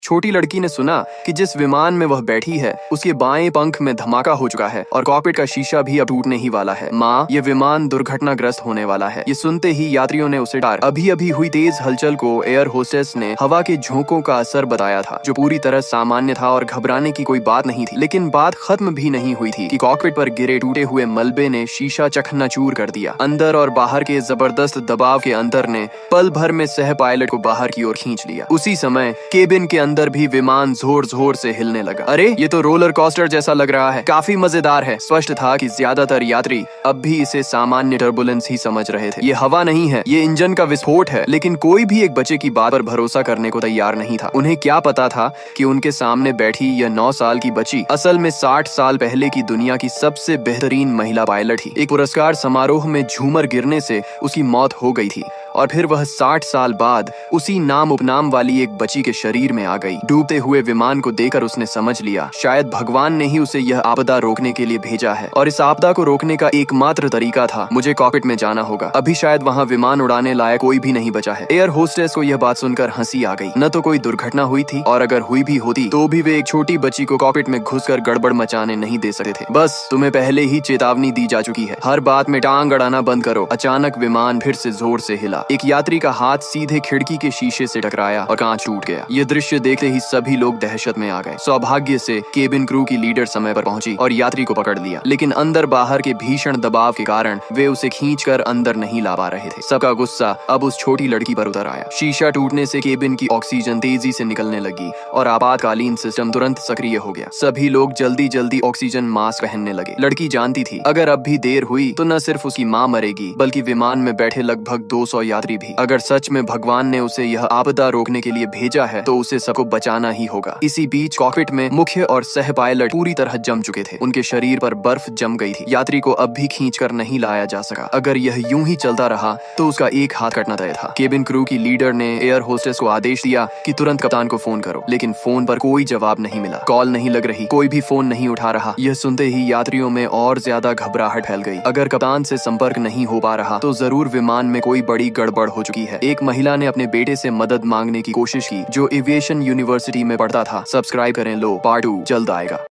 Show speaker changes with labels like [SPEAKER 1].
[SPEAKER 1] छोटी लड़की ने सुना कि जिस विमान में वह बैठी है उसके बाएं पंख में धमाका हो चुका है और कॉकपिट का शीशा भी अब टूटने ही वाला है। माँ, ये विमान दुर्घटनाग्रस्त होने वाला है। ये सुनते ही यात्रियों ने उसे डार अभी अभी हुई तेज हलचल को एयर होस्टेस ने हवा के झोंकों का असर बताया था, जो पूरी तरह सामान्य था और घबराने की कोई बात नहीं थी। लेकिन बात खत्म भी नहीं हुई थी कि कॉकपिट पर गिरे टूटे हुए मलबे ने शीशा चकनाचूर कर दिया। अंदर और बाहर के जबरदस्त दबाव के अंतर ने पल भर में सह पायलट को बाहर की ओर खींच लिया। उसी समय केबिन के अंदर भी विमान जोर जोर से हिलने लगा। अरे, ये तो रोलर कोस्टर जैसा लग रहा है, काफी मजेदार है। स्पष्ट था कि ज्यादातर यात्री अब भी इसे सामान्य टर्बुलेंस ही समझ रहे थे। ये हवा नहीं है, ये इंजन का विस्फोट है। लेकिन कोई भी एक बच्चे की बात पर भरोसा करने को तैयार नहीं था। उन्हें क्या पता था कि उनके सामने बैठी यह 9 साल की बच्ची असल में 60 साल पहले की दुनिया की सबसे बेहतरीन महिला पायलट थी। एक पुरस्कार समारोह में झूमर गिरने से उसकी मौत हो गई थी और फिर वह 60 साल बाद उसी नाम उपनाम वाली एक बच्ची के शरीर में आ गई। डूबते हुए विमान को देखकर उसने समझ लिया शायद भगवान ने ही उसे यह आपदा रोकने के लिए भेजा है और इस आपदा को रोकने का एकमात्र तरीका था मुझे कॉकपिट में जाना होगा। अभी शायद वहाँ विमान उड़ाने लायक कोई भी नहीं बचा है। एयर होस्टेस को यह बात सुनकर हंसी आ गई। न तो कोई दुर्घटना हुई थी और अगर हुई भी होती तो भी वे एक छोटी बच्ची को कॉकपिट में घुसकर गड़बड़ मचाने नहीं दे सकते थे। बस तुम्हें पहले ही चेतावनी दी जा चुकी है, हर बात में टांग अड़ाना बंद करो। अचानक विमान फिर से जोर से हिला। एक यात्री का हाथ सीधे खिड़की के शीशे से टकराया और कांच टूट गया। ये दृश्य देखते ही सभी लोग दहशत में आ गए। सौभाग्य से केबिन क्रू की लीडर समय पर पहुंची और यात्री को पकड़ लिया, लेकिन अंदर बाहर के भीषण दबाव के कारण वे उसे खींचकर अंदर नहीं ला पा रहे थे। सबका गुस्सा अब उस छोटी लड़की पर उतर आया। शीशा टूटने से केबिन की ऑक्सीजन तेजी से निकलने लगी और आपातकालीन सिस्टम तुरंत सक्रिय हो गया। सभी लोग जल्दी जल्दी ऑक्सीजन मास्क पहनने लगे। लड़की जानती थी अगर अब भी देर हुई तो न सिर्फ उसकी माँ मरेगी बल्कि विमान में बैठे लगभग 200 यात्री भी। अगर सच में भगवान ने उसे यह आपदा रोकने के लिए भेजा है तो उसे सबको बचाना ही होगा। इसी बीच कॉकपिट में मुख्य और सह पायलट पूरी तरह जम चुके थे। उनके शरीर पर बर्फ जम गई थी। यात्री को अब भी खींचकर नहीं लाया जा सका। अगर यह यूं ही चलता रहा तो उसका एक हाथ कटना तय था। केबिन क्रू की लीडर ने एयर होस्टेस को आदेश दिया कि तुरंत कप्तान को फोन करो, लेकिन फोन पर कोई जवाब नहीं मिला। कॉल नहीं लग रही, कोई भी फोन नहीं उठा रहा। यह सुनते ही यात्रियों में और ज्यादा घबराहट फैल गई। अगर कप्तान से संपर्क नहीं हो पा रहा तो जरूर विमान में कोई बड़ी गड़बड़ हो चुकी है। एक महिला ने अपने बेटे से मदद मांगने की कोशिश की जो एविएशन यूनिवर्सिटी में पढ़ता था। सब्सक्राइब करें लो, पार्ट 2 जल्द आएगा।